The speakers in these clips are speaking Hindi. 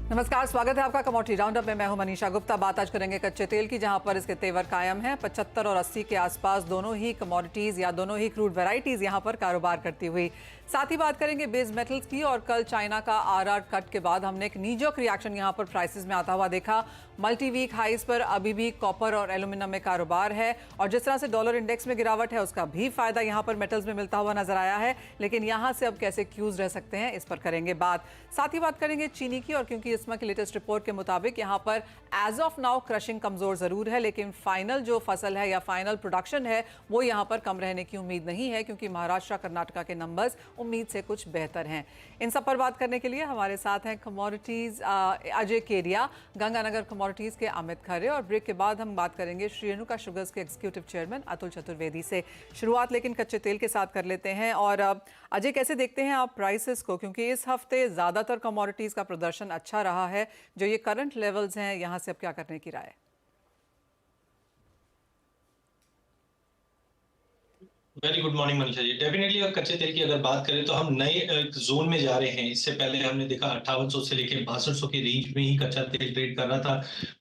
नमस्कार, स्वागत है आपका कमोडिटी राउंडअप में। मैं हूं मनीषा गुप्ता। बात आज करेंगे कच्चे तेल की, जहां पर इसके तेवर कायम हैं। 75 और 80 के आसपास दोनों ही कमोडिटीज या दोनों ही क्रूड वैरायटीज यहां पर कारोबार करती हुई। साथ ही बात करेंगे बेस मेटल्स की। और कल चाइना का आरआर कट के बाद हमने एक नीजोक रिएक्शन यहां पर प्राइसेस में आता हुआ देखा। मल्टी वीक हाइज पर अभी भी कॉपर और एल्यूमिनियम में कारोबार है, और जिस तरह से डॉलर इंडेक्स में गिरावट है उसका भी फायदा यहां पर मेटल्स में मिलता हुआ नजर आया है। लेकिन यहां से अब कैसे क्यूज रह सकते हैं, इस पर करेंगे बात। साथ ही बात करेंगे चीनी की, और क्योंकि इसमें की लेटेस्ट रिपोर्ट के मुताबिक यहां पर एज ऑफ नाउ क्रशिंग कमजोर जरूर है, लेकिन फाइनल जो फसल है या फाइनल प्रोडक्शन है वो यहां पर कम रहने की उम्मीद नहीं है, क्योंकि महाराष्ट्र कर्नाटका के नंबर्स उम्मीद से कुछ बेहतर हैं। इन सब पर बात करने के लिए हमारे साथ हैं कमोडिटीज अजय केडिया, गंगानगर कमोडिटीज के अमित खरे, और ब्रेक के बाद हम बात करेंगे श्री रेणुका शुगर्स के एग्जीक्यूटिव चेयरमैन अतुल चतुर्वेदी से। शुरुआत लेकिन कच्चे तेल के साथ कर लेते हैं। और अजय, कैसे देखते हैं आप प्राइसेस को, क्योंकि इस हफ्ते ज्यादातर कमोडिटीज का प्रदर्शन अच्छा रहा है। जो ये करंट लेवल्स हैं, यहां से अब क्या करने की राय है? Very good morning Manisha ji. Definitely अगर कच्चे तेल की अगर बात करें तो हम नए जोन में जा रहे हैं। इससे पहले हमने देखा 5800 से लेकर 6200 के रेंज में ही कच्चा तेल ट्रेड कर रहा था,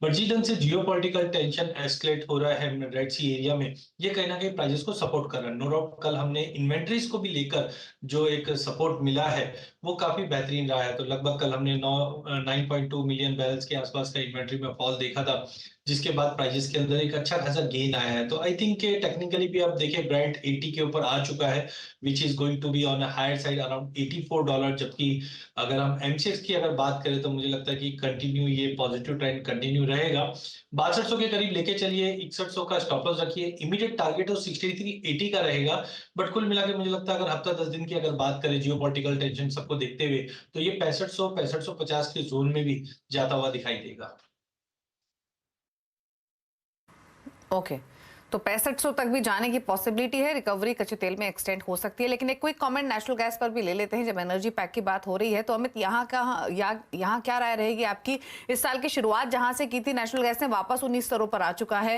बट जिस ढंग से जियोपॉलिटिकल टेंशन एस्केलेट हो रहा है रेड सी एरिया में, ये कहीं ना कहीं प्राइसेस को सपोर्ट कर रहा है। नो डाउट कल हमने इन्वेंट्रीज को भी लेकर जो एक सपोर्ट मिला है वो काफी बेहतरीन रहा है। तो लगभग कल हमने 9.2 मिलियन बैरल्स के आसपास का इन्वेंट्री में फॉल देखा था, जिसके बाद प्राइसेस के अंदर एक अच्छा खासा गेन आया है। तो आई थिंक के टेक्निकली भी आप देखें ब्रांड 80 के ऊपर आ चुका है, which is going to be on a higher side around $84। जबकि अगर हम एमसीएक्स की अगर बात करें तो मुझे लगता है कि कंटिन्यू ये पॉजिटिव ट्रेंड कंटिन्यू रहेगा। 6200 के करीब लेके चलिए, 6100 का स्टॉप लॉस रखिए। इमीडिएट टारगेट तो 6380 का रहेगा। बट कुल मिला के मुझे लगता है अगर हफ्ता 10 दिन की अगर बात करें जियोपॉलिटिकल टेंशन सबको देखते हुए, तो ये 6550 के जोन में भी जाता हुआ दिखाई देगा। ओके, तो 6500 तक भी जाने की पॉसिबिलिटी है। रिकवरी कच्चे तेल में एक्सटेंड हो सकती है। लेकिन एक क्विक कमेंट नेशनल गैस पर भी ले लेते हैं, जब एनर्जी पैक की बात हो रही है। तो अमित, यहाँ क्या राय रहेगी आपकी? इस साल की शुरुआत जहां से की थी नेशनल गैस ने, वापस 19 स्तरों पर आ चुका है।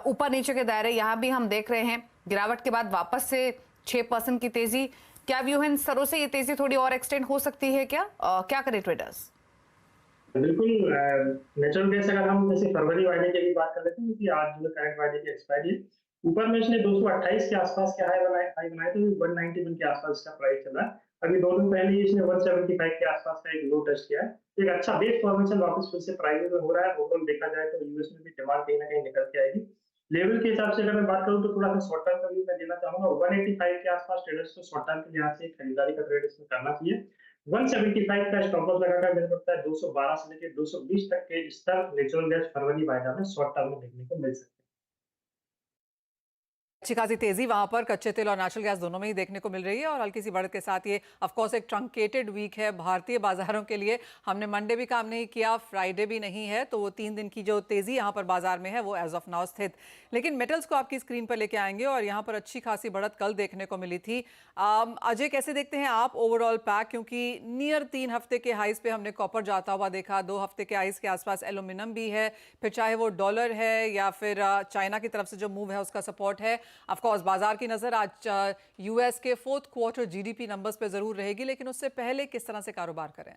ऊपर नीचे के दायरे यहाँ भी हम देख रहे हैं। गिरावट के बाद वापस से 6% की तेजी। क्या व्यू है इन स्तरों से? ये तेजी थोड़ी और एक्सटेंड हो सकती है क्या? क्या करें ट्रेडर्स? बिल्कुल। नेचुरल गैस अगर हम जैसे फरवरी वायदे की भी बात कर लेते हैं, क्योंकि आज जो करंट वायदे की एक्सपायरी है, ऊपर में इसने 228 के आसपास के हाई बनाए थे। 191 के आसपास इसका प्राइस चला है। अभी 2 दिन पहले ही इसने 175 के आसपास का एक लो टच किया है। एक अच्छा बेस फॉर्मेशन वापस फिर से प्राइस में हो रहा है। ओवरऑल देखा जाए तो यूएस में भी डिमांड कहीं ना कहीं निकल के आएगी। लेवल के हिसाब से अगर मैं बात करूं तो थोड़ा सा शॉर्ट टर्म का भी मैं देना चाहूंगा। 185 के आसपास ट्रेडर्स को शॉर्ट टर्म के लिहाज से खरीदारी का ट्रेड इसमें करना चाहिए। 175 का स्टॉप लॉस लगाकर मेरे को लगता है 212 से लेकर 220 तक के स्तर नेचुरल गैस फरवरी वायदा में शॉर्ट टर्म में देखने को मिल सकते हैं। अच्छी खासी तेजी वहां पर कच्चे तेल और नेचुरल गैस दोनों में ही देखने को मिल रही है, और हल्की सी बढ़त के साथ ये ऑफ कोर्स एक ट्रंकेटेड वीक है भारतीय बाजारों के लिए। हमने मंडे भी काम नहीं किया, फ्राइडे भी नहीं है, तो वो 3 दिन की जो तेजी यहाँ पर बाजार में है वो एज ऑफ नाउ स्थित। लेकिन मेटल्स को आपकी स्क्रीन पर लेके आएंगे, और यहाँ पर अच्छी खासी बढ़त कल देखने को मिली थी। अजय, कैसे देखते हैं आप ओवरऑल पैक, क्योंकि नियर 3 हफ्ते के हाइज पे हमने कॉपर जाता हुआ देखा, 2 हफ्ते के हाइज के आसपास एल्यूमिनियम भी है, फिर चाहे वो डॉलर है या फिर चाइना की तरफ से जो मूव है उसका सपोर्ट है। ऑफ कोर्स बाजार की नजर आज यूएस के 4th क्वार्टर जीडीपी नंबर्स पे जरूर रहेगी, लेकिन उससे पहले किस तरह से कारोबार करें?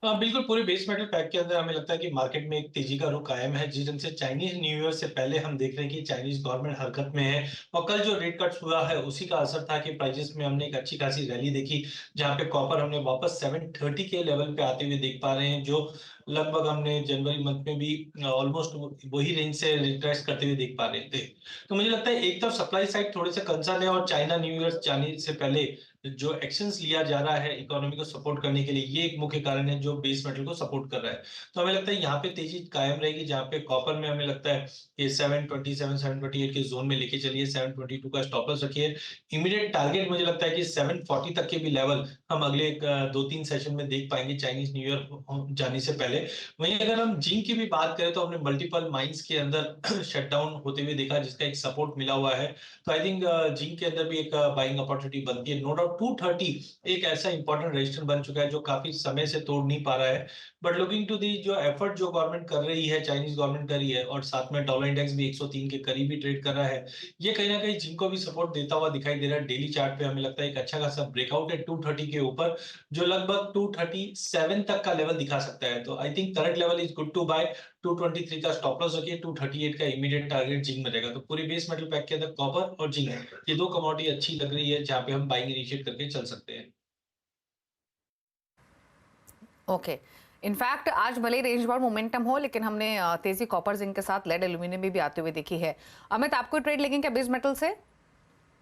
बिल्कुल। पूरे बेस मेटल पैक के अंदर हमें लगता है कि मार्केट में एक तेजी का रुख कायम है। जिस ढंग से चाइनीज न्यू ईयर से पहले हम देख रहे हैं कि चाइनीज गवर्नमेंट हरकत में है, और कल जो रेट कट हुआ है उसी का असर था कि प्राइसेस में हमने एक अच्छी खासी रैली देखी, जहां पे कॉपर हमने वापस 730 के लेवल पे आते हुए देख पा रहे हैं, जो लगभग हमने जनवरी मंथ में भी ऑलमोस्ट वही रेंज से रिट्रेस करते हुए देख पा रहे थे। तो मुझे लगता है एक तरफ सप्लाई साइड थोड़े से कंसर्न है, और चाइना न्यू ईयर जाने से पहले जो एक्शंस लिया जा रहा है इकोनॉमी को सपोर्ट करने के लिए, ये एक मुख्य कारण है जो बेस मेटल को सपोर्ट कर रहा है। तो हमें लगता है यहाँ पे तेजी कायम रहेगी, जहाँ पे कॉपर में हमें लगता है कि 727 728 के जोन में लेके चलिए। 722 का स्टॉप लॉस रखिए। इमीडिएट टारगेट मुझे लगता है कि 740 तक के भी लेवल हम अगले 2-3 सेशन में देख पाएंगे चाइनीज न्यू ईयर जाने से पहले। वहीं अगर हम जिंक की भी बात करें तो हमने मल्टीपल माइंस के अंदर शटडाउन होते हुए देखा, जिसका एक सपोर्ट मिला हुआ है। तो आई थिंक जिंक के अंदर भी एक बाइंग अपॉर्चुनिटी बनती है। नो डाउट और 230 एक ऐसा इंपॉर्टेंट रेजिस्टेंस बन चुका है जो काफी समय से तोड़ नहीं पा रहा है। बट लुकिंग टू दी जो एफर्ट जो गवर्नमेंट कर रही है, चाइनीज गवर्नमेंट कर रही है, और साथ में डॉलर इंडेक्स भी 103 के करीब ही ट्रेड कर रहा है, ये कहीं ना कहीं जिनको भी सपोर्ट देता हुआ दिखाई दे रहा है। डेली चार्ट पे हमें लगता है एक अच्छा खासा ब्रेकआउट है 230 के ऊपर, जो लगभग 237 तक का लेवल दिखा सकता है। तो I think current level is good to buy. 223 का स्टॉप लॉस रखिए, 238 का इमीडिएट टारगेट जिंक में रहेगा। तो पूरी बेस मेटल पैक के अंदर कॉपर और जिंक, ये दो कमोडिटी अच्छी लग रही है जहां पे हम बाइंग इनिशिएट करके चल सकते हैं। ओके, इनफैक्ट आज भले रेंज बार मोमेंटम हो, लेकिन हमने तेजी कॉपर जिंक के साथ लेड एल्यूमिनियम में भी आते हुए देखी है। अमित, आपको ट्रेड लेंगे क्या बेस मेटल से?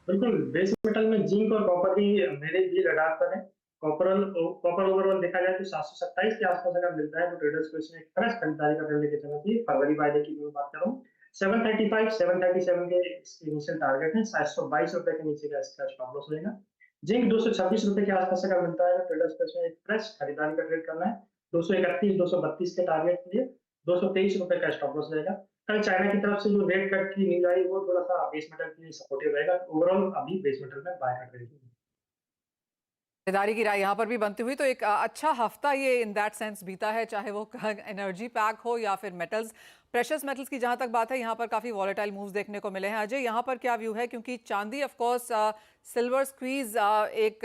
बिल्कुल, बेस मेटल में जिंक और कॉपर की मेरे भी रडार पर है। कॉपर ओवरऑल देखा जाए तो 727 के आसपास अगर मिलता है तो ट्रेडर्स को इसमें फ्रेश खरीदारी का ट्रेंड लेके चलना चाहिए। फरवरी वायदे की मैं बात कर रहा हूँ, 735 737 के इसके इनिशियल टारगेट है। 722 रुपए के नीचे का इसका स्टॉप लॉस रहेगा। जिंक 226 रुपए के आसपास अगर मिलता है तो ट्रेडर्स को इसमें फ्रेश खरीदारी का ट्रेड करना है। 231 232 के टारगेट के लिए 223 रुपए का स्टॉप लॉस रहेगा। कल चाइना की तरफ से जो रेट कट की न्यूज आई वो थोड़ा सा बेस मेटल के लिए सपोर्टिव रहेगा। ओवरऑल अभी बेस मेटल में बाय का ट्रेड है। खरीदारी की राय यहाँ पर भी बनती हुई, तो एक अच्छा हफ्ता ये इन दैट सेंस बीता है, चाहे वो एनर्जी पैक हो या फिर मेटल्स। प्रेशियस मेटल्स की जहाँ तक बात है, यहाँ पर काफ़ी वॉलेटाइल मूव्स देखने को मिले हैं। अजय, यहाँ पर क्या व्यू है? क्योंकि चांदी ऑफ कोर्स सिल्वर स्क्वीज एक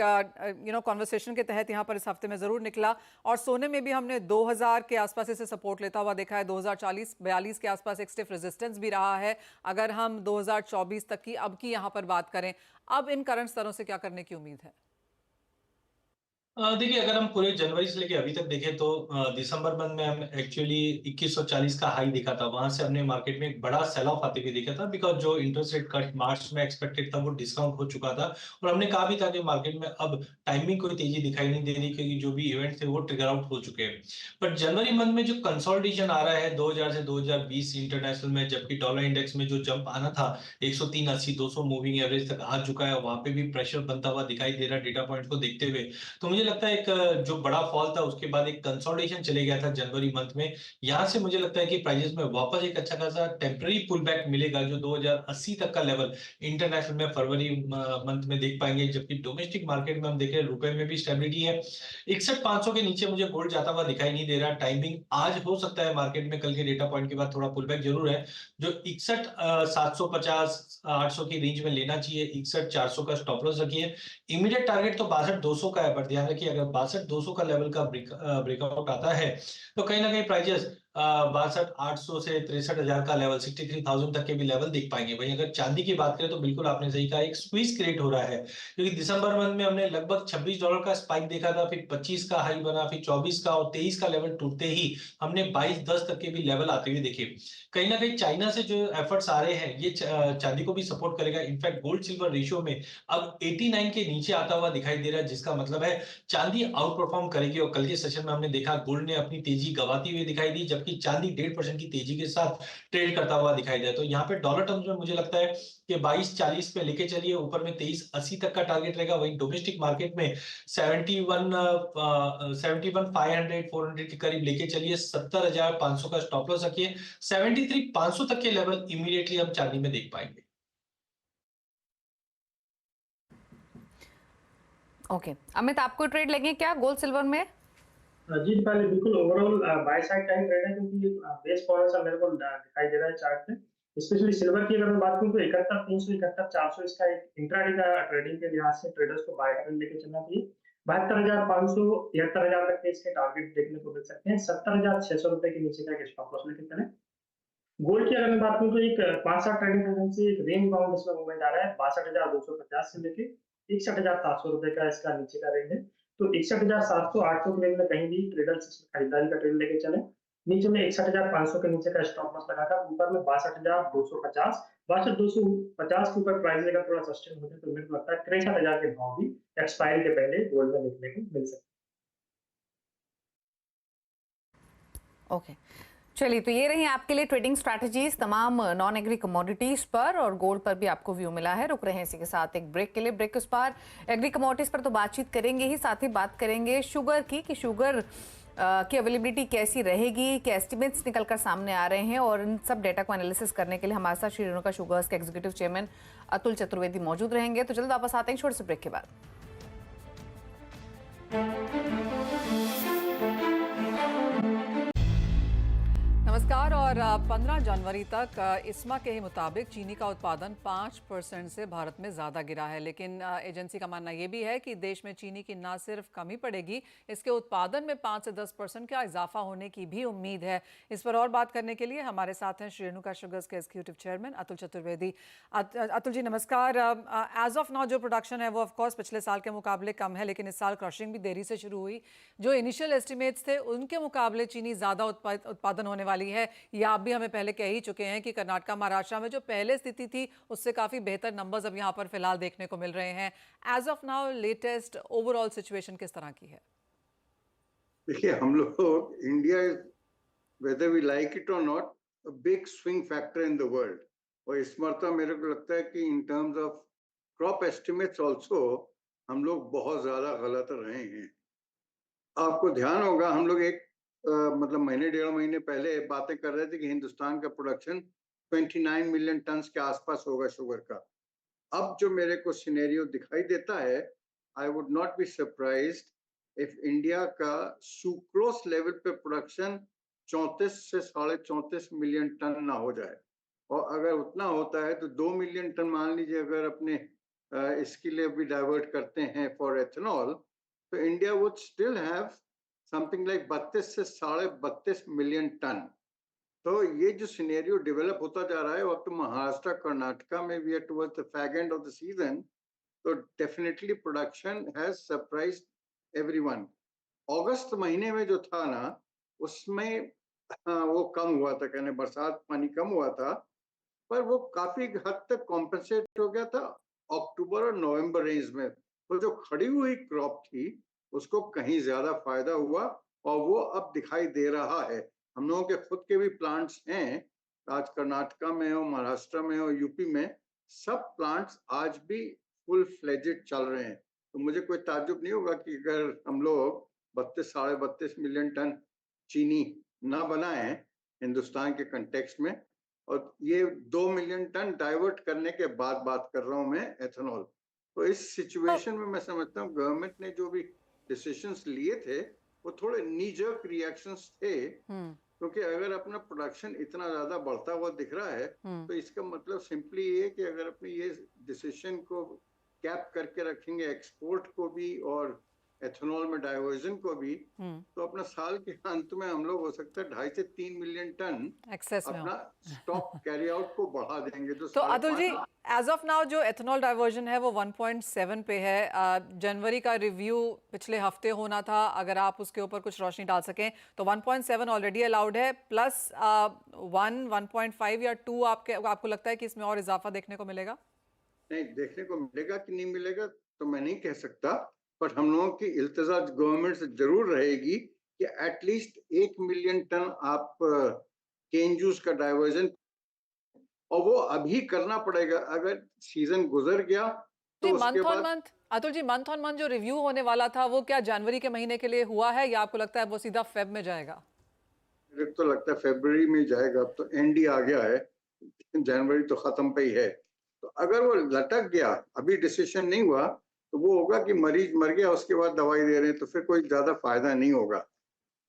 कॉन्वर्सेशन के तहत यहाँ पर इस हफ्ते में ज़रूर निकला, और सोने में भी हमने 2000 के आसपास इसे सपोर्ट लेता हुआ देखा है। 2040-42 के आसपास एक स्टिफ रेजिस्टेंस भी रहा है। अगर हम 2024 तक की अब की यहाँ पर बात करें, अब इन करंट स्तरों से क्या करने की उम्मीद है? देखिए, अगर हम पूरे जनवरी से लेके अभी तक देखें तो दिसंबर मंथ में हम एक्चुअली 2140 का हाई देखा था। वहां से हमने मार्केट में एक बड़ा सेल ऑफ आते हुए देखा था, बिकॉज जो इंटरेस्ट रेट कट मार्च में एक्सपेक्टेड था वो डिस्काउंट हो चुका था। और हमने कहा भी था कि मार्केट में अब टाइमिंग कोई तेजी दिखाई नहीं दे रही, क्योंकि जो भी इवेंट थे वो ट्रिगर आउट हो चुके हैं। बट जनवरी मंथ में जो कंसोलिडेशन आ रहा है 2000 से 2020 इंटरनेशनल में, जबकि डॉलर इंडेक्स में जो जंप आना था 103.80 200 मूविंग एवरेज तक आ चुका है, वहां पे भी प्रेशर बनता हुआ दिखाई दे रहा है डेटा पॉइंट को देखते हुए। तो मुझे लगता है एक जो बड़ा फॉल था उसके बाद एक कंसोलिडेशन चले गया था जनवरी मंथ में। यहां से मुझे लगता है कि प्राइजेस में वापस एक अच्छा खासा टेम्पररी पुल बैक मिलेगा, जो 2080 तक का लेवल इंटरनेशनल में फरवरी मंथ में देख पाएंगे। जबकि डोमेस्टिक मार्केट में हम देख रहे हैं रुपए में भी स्टेबिलिटी है। 61,500 के नीचे मुझे गोल्ड जाता हुआ दिखाई नहीं दे रहा। टाइमिंग आज हो सकता है मार्केट में कल के डेटा पॉइंट के बाद थोड़ा पुल बैक जरूर है। जो 61,750 800 की रेंज में लेना चाहिए। 61,400 का स्टॉप लॉस रखिए। इमीडिएट टारगेट तो 62,200 का है, पर ध्यान रखिए अगर 62,200 का लेवल का ब्रेकआउट आता है तो कहीं ना कहीं प्राइजेस 62,800 से 63,000 का लेवल 63,000 तक के भी लेवल देख पाएंगे। वहीं अगर चांदी की बात करें तो बिल्कुल आपने सही कहा, एक स्क्वीज क्रिएट हो रहा है, क्योंकि दिसंबर मंथ में हमने लगभग $26 का स्पाइक देखा था, फिर 25 का हाई बना, फिर 24 का और 23 का लेवल टूटते ही हमने 22.10 तक के भी लेवल आते हुए देखे। कहीं ना कहीं चाइना से जो एफर्ट्स आ रहे हैं ये चांदी को भी सपोर्ट करेगा। इनफैक्ट गोल्ड सिल्वर रेशियो में अब 89 के नीचे आता हुआ दिखाई दे रहा है, जिसका मतलब है चांदी आउट परफॉर्म करेगी। और कल के सेशन में हमने देखा गोल्ड ने अपनी तेजी गवाती हुई दिखाई दी, जबकि चांदी 1.5% की तेजी के साथ ट्रेड करता हुआ दिखाई दिया। तो यहाँ पे डॉलर टर्म्स में मुझे लगता है कि 22.40 पे लेके चलिए, ऊपर में 23.80 तक का टारगेट रहेगा। वहीं डोमेस्टिक मार्केट में 71,500 400 के करीब लेके चलिए। 70,500 का स्टॉप लॉस रखिए। 73,500 तक के लेवल इमीडिएटली हम चांदी में देख पाएंगे। ओके, अमित, आपको ट्रेड लेंगे क्या गोल्ड सिल्वर में? जी पहले बिल्कुल ओवरऑल बाय साइड का ही ट्रेड है, क्योंकि बेस फॉलोअर्स मेरे को दिखाई दे रहा है चार्ट पे। स्पेशली सिल्वर की अगर मैं बात करूं तो 71,300 71,400 इसका एक इंट्राडे का ट्रेडिंग के लिहाज से ट्रेडर्स को बाय ट्रेंड लेके चलना चाहिए। 72,500 73,000 तक के इसके टारगेट देखने को मिल सकते हैं। 70,600 रुपए के नीचे का एक स्टॉप लॉस लेके चलें। गोल्ड की अगर मैं बात करूं तो एक 5-7 ट्रेडिंग सेशन से एक रेंज बाउंड इसमें मूवमेंट आ रहा है। 62,250 से लेके 61,700 रुपए का इसका नीचे का रेंज है। तो 61,700 800 के रेंज में कहीं भी ट्रेडर्स खरीदारी का ट्रेड लेके चले। नीचे में 61,500 के नीचे का स्टॉप लॉस लगाकर ऊपर में 62,250 62,250 के ऊपर प्राइस अगर थोड़ा सस्टेन होते तो मेरे को लगता है 63,000 के भाव भी एक्सपायरी के पहले गोल्ड में देखने को मिल सकते। ओके, चलिए, तो ये रही आपके लिए ट्रेडिंग स्ट्रैटेजीज तमाम नॉन एग्री कमोडिटीज पर, और गोल्ड पर भी आपको व्यू मिला है। रुक रहे हैं इसी के साथ एक ब्रेक के लिए। ब्रेक उस पर एग्री कमोडिटीज पर तो बातचीत करेंगे ही, साथ ही बात करेंगे शुगर की कि शुगर की अवेलेबिलिटी कैसी रहेगी, क्या एस्टिमेट्स निकलकर सामने आ रहे हैं, और इन सब डेटा को एनालिसिस करने के लिए हमारे साथ श्री रेणुका शुगर्स के एग्जीक्यूटिव चेयरमैन अतुल चतुर्वेदी मौजूद रहेंगे। तो जल्द वापस आते हैं छोटे से ब्रेक के बाद। नमस्कार। और 15 जनवरी तक इस्मा के ही मुताबिक चीनी का उत्पादन 5% से भारत में ज़्यादा गिरा है। लेकिन एजेंसी का मानना यह भी है कि देश में चीनी की न सिर्फ कमी पड़ेगी, इसके उत्पादन में 5 से 10% का इजाफा होने की भी उम्मीद है। इस पर और बात करने के लिए हमारे साथ हैं श्रेणुका शुगर्स के एग्जीक्यूटिव चेयरमैन अतुल चतुर्वेदी। अतुल जी नमस्कार। एज ऑफ नाउ जो प्रोडक्शन है वो ऑफकोर्स पिछले साल के मुकाबले कम है, लेकिन इस साल क्रशिंग भी देरी से शुरू हुई। जो इनिशियल एस्टिमेट्स थे उनके मुकाबले चीनी ज़्यादा उत्पादन होने वाली है। ये आप भी हमें पहले कह ही चुके हैं कि कर्नाटका महाराष्ट्र में जो पहले स्थिति थी उससे काफी बेहतर नंबर्स अब यहाँ पर फिलहाल देखने को मिल रहे हैं। As of now latest overall situation किस तरह की है? देखिए, हम लोग India is, whether we like it और not, a big swing factor in the world. और इस मरतबा मेरे को लगता है कि in terms of crop estimates also हम लोग बहुत ज्यादा गलत रहे हैं। आपको ध्यान होगा, हम लोग एक मतलब महीने 1.5 महीने पहले बातें कर रहे थे कि हिंदुस्तान का प्रोडक्शन 29 मिलियन टन के आसपास होगा शुगर का। अब जो मेरे को सिनेरियो दिखाई देता है, I would not be surprised if India का सुक्रोस लेवल पे प्रोडक्शन 34 से 34.5 मिलियन टन ना हो जाए। और अगर उतना होता है तो 2 मिलियन टन मान लीजिए अगर अपने इसके लिए भी डाइवर्ट करते हैं फॉर एथेनॉल, तो India would still have something like 32 से 32.5 मिलियन टन। तो ये जो सिनेरियो डेवलप होता जा रहा है, अब तो महाराष्ट्र कर्नाटका में we are towards the fag end of the season, तो definitely production has surprised everyone. अगस्त महीने में जो था ना, उसमें वो कम हुआ था, कहने बरसात पानी कम हुआ था, पर वो काफी हद तक कॉम्पेंसेट हो गया था अक्टूबर और नवंबर रेंज में। तो जो खड़ी हुई क्रॉप थी उसको कहीं ज्यादा फायदा हुआ और वो अब दिखाई दे रहा है। हम लोगों के खुद के भी प्लांट्स हैं, आज कर्नाटका में हो, महाराष्ट्र में हो, यूपी में, सब प्लांट्स आज भी फुल फ्लेजेड चल रहे हैं। तो मुझे कोई ताज्जुब नहीं होगा कि अगर हम लोग 32-32.5 मिलियन टन चीनी ना बनाएं हिंदुस्तान के कंटेक्स्ट में, और ये 2 मिलियन टन डाइवर्ट करने के बाद बात कर रहा हूं मैं एथेनॉल। तो इस सिचुएशन में मैं समझता हूँ गवर्नमेंट ने जो भी डिसीजंस लिए थे वो थोड़े नीजर्क रिएक्शंस थे, क्योंकि अगर अपना प्रोडक्शन इतना ज्यादा बढ़ता हुआ दिख रहा है तो इसका मतलब सिंपली ये कि अगर अपने ये डिसीजन को कैप करके रखेंगे एक्सपोर्ट को भी और एथेनॉल में डाइवर्जन को भी, तो अपना साल के अंत में हम लोग हो सकता है 2.5 से 3 मिलियन टन एक्सेस में अपना स्टॉक कैरी आउट को बढ़ा देंगे। तो Atul ji, as of now जो एथेनॉल डाइवर्जन है वो 1.7 पे है। जनवरी का रिव्यू पिछले हफ्ते होना था, अगर आप उसके ऊपर कुछ रोशनी डाल सकें तो 1.7 ऑलरेडी अलाउड है, प्लस 1.5 या 2 आपको लगता है कि इसमें और इजाफा देखने को मिलेगा? नहीं, देखने को मिलेगा कि नहीं मिलेगा तो मैं नहीं कह सकता, पर हम लोगों की इल्तजा गवर्नमेंट से जरूर रहेगी कि एटलीस्ट 1 मिलियन टन आप केन जूस का डाइवर्जन, और वो अभी करना पड़ेगा। अगर सीजन गुजर गया तो उसके बाद Atul ji, month on month जो रिव्यू होने वाला था वो क्या जनवरी के महीने के लिए हुआ है, या आपको लगता है वो सीधा फेब में जाएगा? मुझे तो लगता है फरवरी में जाएगा। अब तो एंड ही आ गया है, जनवरी तो खत्म पे ही है। तो अगर वो लटक गया, अभी डिसीजन नहीं हुआ, तो वो होगा कि मरीज मर गया उसके बाद दवाई दे रहे हैं, तो फिर कोई ज्यादा फायदा नहीं होगा।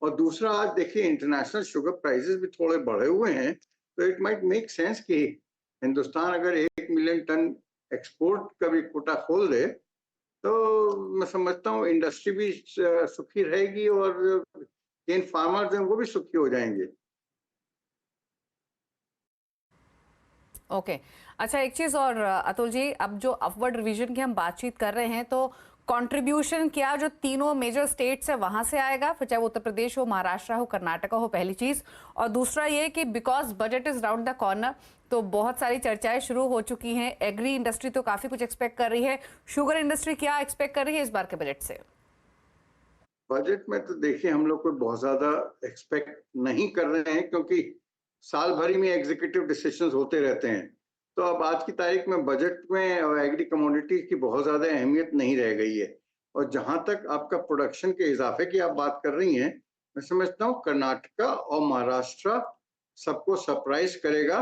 और दूसरा, आज देखिए इंटरनेशनल शुगर प्राइसेस भी थोड़े बढ़े हुए हैं, तो इट माइट मेक सेंस कि हिंदुस्तान अगर 1 मिलियन टन एक्सपोर्ट का भी कोटा खोल दे तो मैं समझता हूँ इंडस्ट्री भी सुखी रहेगी और केन फार्मर्स हैं वो भी सुखी हो जाएंगे। ओके अच्छा, एक चीज और अतुल जी, अब जो अपवर्ड रिवीजन की हम बातचीत कर रहे हैं, तो कंट्रीब्यूशन क्या जो तीनों मेजर स्टेट्स है वहां से आएगा, फिर चाहे वो उत्तर प्रदेश हो, महाराष्ट्र हो, कर्नाटका हो, पहली चीज। और दूसरा ये कि because budget is round the corner, तो बहुत सारी चर्चाएं शुरू हो चुकी हैं। एग्री इंडस्ट्री तो काफी कुछ एक्सपेक्ट कर रही है, शुगर इंडस्ट्री क्या एक्सपेक्ट कर रही है इस बार के बजट से? बजट में तो देखिए हम लोग कोई बहुत ज्यादा एक्सपेक्ट नहीं कर रहे हैं, क्योंकि साल भरी में एग्जीक्यूटिव डिसीजंस होते रहते हैं। तो अब आज की तारीख में बजट में एग्री कमोडिटीज की बहुत ज्यादा अहमियत नहीं रह गई है। और जहां तक आपका प्रोडक्शन के इजाफे की आप बात कर रही हैं, मैं समझता हूँ कर्नाटका और महाराष्ट्र सबको सरप्राइज करेगा।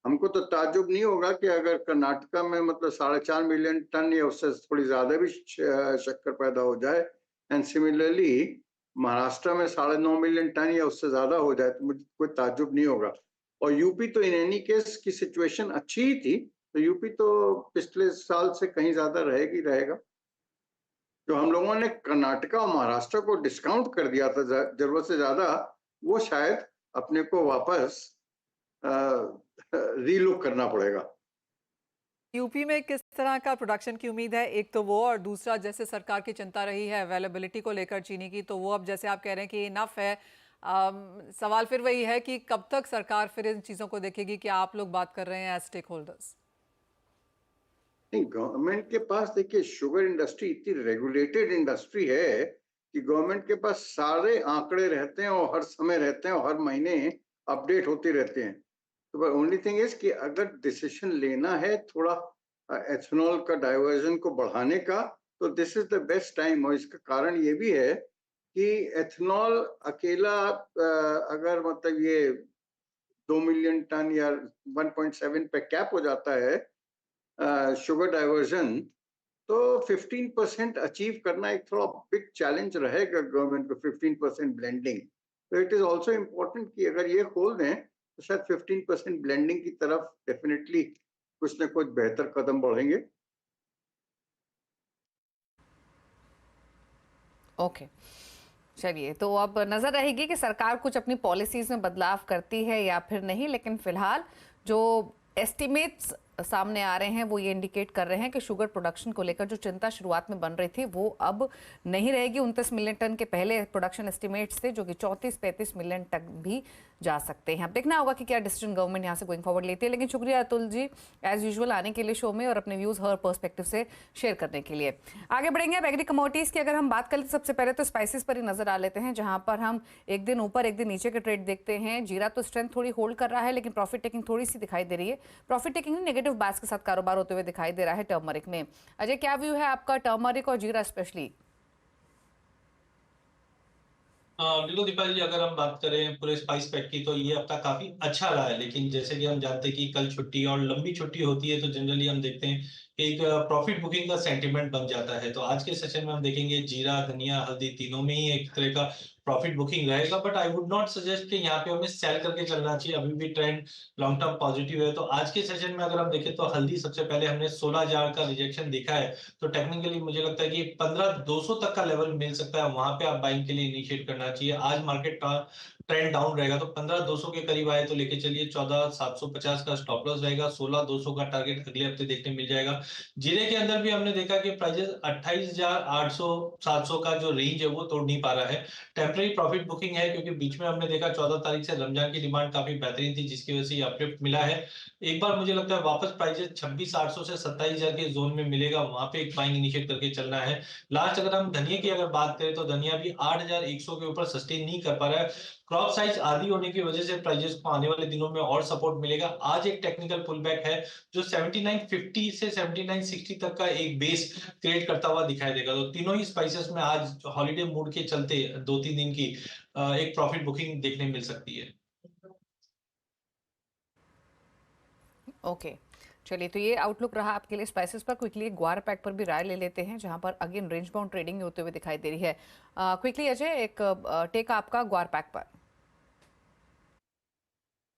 हमको तो ताज्जुब नहीं होगा कि अगर कर्नाटका में मतलब 4.5 मिलियन टन या उससे थोड़ी ज्यादा भी शक्कर पैदा हो जाए, एंड सिमिलरली महाराष्ट्र में 9.5 मिलियन टन या उससे ज्यादा हो जाए तो मुझे कोई ताज्जुब नहीं होगा। और यूपी तो इन एनी केस की सिचुएशन अच्छी ही थी, तो यूपी तो पिछले साल से कहीं ज्यादा रहेगा। जो हम लोगों ने कर्नाटका और महाराष्ट्र को डिस्काउंट कर दिया था जरूरत से ज्यादा, वो शायद अपने को वापस रीलुक करना पड़ेगा। यूपी में किस तरह का प्रोडक्शन की उम्मीद है, एक तो वो, और दूसरा जैसे सरकार की चिंता रही है अवेलेबिलिटी को लेकर चीनी की, तो वो अब जैसे आप कह रहे हैं कि इनफ है, सवाल फिर वही है कि कब तक सरकार फिर इन चीजों को देखेगी कि आप लोग बात कर रहे हैं एज स्टेक होल्डर्स। नहीं, गवर्नमेंट के पास देखिए शुगर इंडस्ट्री इतनी रेगुलेटेड इंडस्ट्री है कि गवर्नमेंट के पास सारे आंकड़े रहते हैं और हर समय रहते हैं और हर महीने अपडेट होते रहते हैं। तो ओनली थिंग इज कि अगर डिसीजन लेना है थोड़ा एथेनॉल का डाइवर्जन को बढ़ाने का, तो this is the best time. और इसका कारण ये भी है कि एथेनॉल अकेला अगर मतलब ये 2 मिलियन टन या 1.7 पे कैप हो जाता है शुगर डाइवर्जन, तो 15% अचीव करना एक थोड़ा बिग चैलेंज रहेगा गवर्नमेंट को, 15% ब्लेंडिंग। तो इट इज ऑल्सो इम्पोर्टेंट कि अगर ये खोल दें तो शायद 15% ब्लेंडिंग की तरफ डेफिनेटली कुछ न कुछ बेहतर कदम बढ़ेंगे। ओके, चलिए, तो अब नजर रहेगी कि सरकार कुछ अपनी पॉलिसीज में बदलाव करती है या फिर नहीं, लेकिन फिलहाल जो एस्टिमेट्स सामने आ रहे हैं वो ये इंडिकेट कर रहे हैं कि शुगर प्रोडक्शन को लेकर जो चिंता शुरुआत में बन रही थी वो अब नहीं रहेगी। 29 मिलियन टन के पहले प्रोडक्शन एस्टिमेट्स थे जो कि 34-35 मिलियन तक भी जा सकते हैं। अब देखना होगा कि क्या डिसीजन गवर्नमेंट यहाँ से गोइंग फॉरवर्ड लेती है। लेकिन शुक्रिया अतुल जी एज यूजुअल आने के लिए शो में और अपने व्यूज हर पर्सपेक्टिव से शेयर करने के लिए। आगे बढ़ेंगे। अब एग्री कमोडिटीज की अगर हम बात करें तो सबसे पहले तो स्पाइसेस पर ही नजर आ लेते हैं, जहां पर हम एक दिन ऊपर एक दिन नीचे के ट्रेड देखते हैं। जीरा तो स्ट्रेंथ थोड़ी होल्ड कर रहा है, लेकिन प्रॉफिट टेकिंग थोड़ी सी दिखाई दे रही है। प्रॉफिट टेकिंग नेगेटिव बायस के साथ कारोबार होते हुए दिखाई दे रहा है टर्मरिक में। अजय, क्या व्यू है आपका टर्मरिक और जीरा स्पेशली? बिल्कुल दीपाली जी, अगर हम बात करें पूरे स्पाइस पैक की तो ये हफ्ता काफी अच्छा रहा है, लेकिन जैसे कि हम जानते हैं कि कल छुट्टी और लंबी छुट्टी होती है, तो जनरली हम देखते हैं कि एक प्रॉफिट बुकिंग का सेंटीमेंट बन जाता है। तो आज के सेशन में हम देखेंगे जीरा, धनिया, हल्दी तीनों में ही एक तरह का प्रॉफिट बुकिंग रहेगा, but I would not suggest कि यहाँ पे हमें सेल करके चलना चाहिए। अभी भी ट्रेंड लॉन्ग टर्म पॉजिटिव है। तो आज के सेशन में अगर हम देखें तो हल्दी सबसे पहले हमने 16,000 का रिजेक्शन देखा है, तो टेक्निकली मुझे लगता है कि 15,200 तक का लेवल मिल सकता है, वहां पे आप बाइंग के लिए इनिशिएट करना चाहिए। आज मार्केट ट्रेंड डाउन रहेगा, तो 15,200 के करीब आए तो लेके चलिए। 14,750 का स्टॉप लॉस रहेगा। 16,200 का टारगेट अगले हफ्ते देखने मिल जाएगा। जीरे के अंदर भी हमने देखा कि प्राइजेस 28,800 700 का जो रेंज है वो तोड़ नहीं पा रहा है। टेम्पररी प्रॉफिट बुकिंग है, क्योंकि बीच में हमने देखा 14 तारीख से रमजान की डिमांड काफी बेहतरीन थी, जिसकी वजह से ये अपलिफ्ट मिला है। एक बार मुझे लगता है वापस प्राइजेस 26,800 से 27,000 के जोन में मिलेगा, वहां पे एक बाइंग इनिशिएट करके चलना है। लास्ट अगर हम धनिया की अगर बात करें तो धनिया भी 8,100 के ऊपर सस्टेन नहीं कर पा रहा है। क्रॉप साइज आधी होने की वजह से प्राइजेस को आने वाले दिनों में और सपोर्ट मिलेगा। आज एक टेक्निकल पुलबैक है जो 7950 से 7960 तक का एक बेस क्रिएट करता हुआ दिखाई देगा। तो तीनों ही स्पाइसेस में आज हॉलिडे मूड के चलते 2-3 दिन की एक प्रॉफिट बुकिंग देखने मिल सकती है। ओके, चलिए, तो ये आउटलुक रहा आपके लिए स्पाइसेस पर। क्विकली ग्वार पैक पर भी राय ले लेते हैं, जहां पर अगेन रेंज बाउंड ट्रेडिंग होते हुए दिखाई दे रही है। क्विकली अजय, एक टेक आपका ग्वार पैक पर।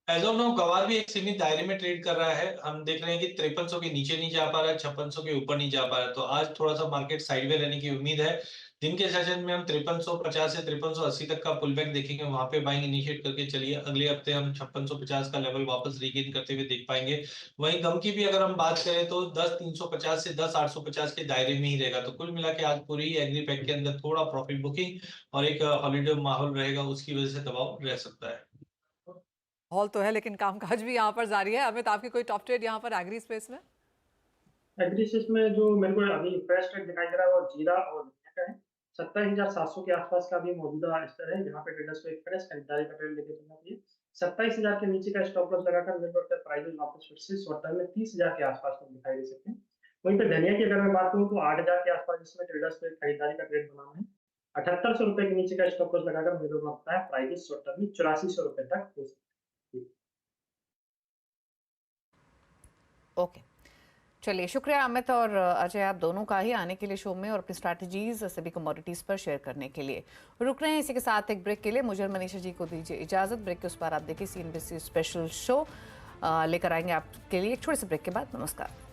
एज ऑफ नाउ गवार भी एक सीमित दायरे में ट्रेड कर रहा है। हम देख रहे हैं कि 5300 के नीचे नहीं जा पा रहा है, 5600 के ऊपर नहीं जा पा रहा है। तो आज थोड़ा सा मार्केट साइडवे रहने की उम्मीद है। दिन के सेशन में हम 5350 से 5380 तक का पुलबैक देखेंगे, वहां पे बाइंग इनिशिएट करके चलिए। अगले हफ्ते हम 5650 का लेवल वापस रीगेन करते हुए देख पाएंगे। वहीं गम की भी अगर हम बात करें तो 10,350 से 10,850 के दायरे में ही रहेगा। तो कुल मिला के आज पूरी एग्री पैक के अंदर थोड़ा प्रॉफिट बुकिंग और एक हॉलीडे माहौल रहेगा, उसकी वजह से दबाव रह सकता है। हॉल तो है, लेकिन कामकाज भी यहाँ पर जारी है। अमित, आपकी कोई टॉप ट्रेड यहाँ पर एग्री स्पेस में? एग्रीसिस में जो मेरे को अभी फ्रेश ट्रेड दिखाई दे रहा है वो जीरा और धनिया का है। 27,700 के आसपास का भी मौजूदा स्तर है, जहाँ पे ट्रेडर्स को एक फ्रेश खरीदारी का ट्रेड लेके चलना चाहिए। 27,000 के नीचे का स्टॉप लॉस लगाकर मेरे को प्राइस वापस फिर से शॉर्ट टर्म में 30,000 के आसपास तक दिखाई दे सकते हैं। वहीं पे धनिया की अगर मैं बात करूँ तो 8,000 के आसपास इसमें ट्रेडर्स को एक खरीदारी का ट्रेड बनाना है। 7800 रुपए के नीचे का स्टॉप लॉस लगाकर मेरे को लगता है प्राइस शॉर्ट टर्म में 8400 रुपए तक हो सकता है। ओके, चलिए, शुक्रिया अमित और अजय, आप दोनों का ही आने के लिए शो में और अपनी स्ट्रैटेजीज सभी कमोडिटीज पर शेयर करने के लिए। रुक रहे हैं इसी के साथ एक ब्रेक के लिए। मुझे और मनीषा जी को दीजिए इजाजत। ब्रेक के उस पार आप देखिए CNBC स्पेशल शो लेकर आएंगे आपके लिए एक छोटे से ब्रेक के बाद। नमस्कार।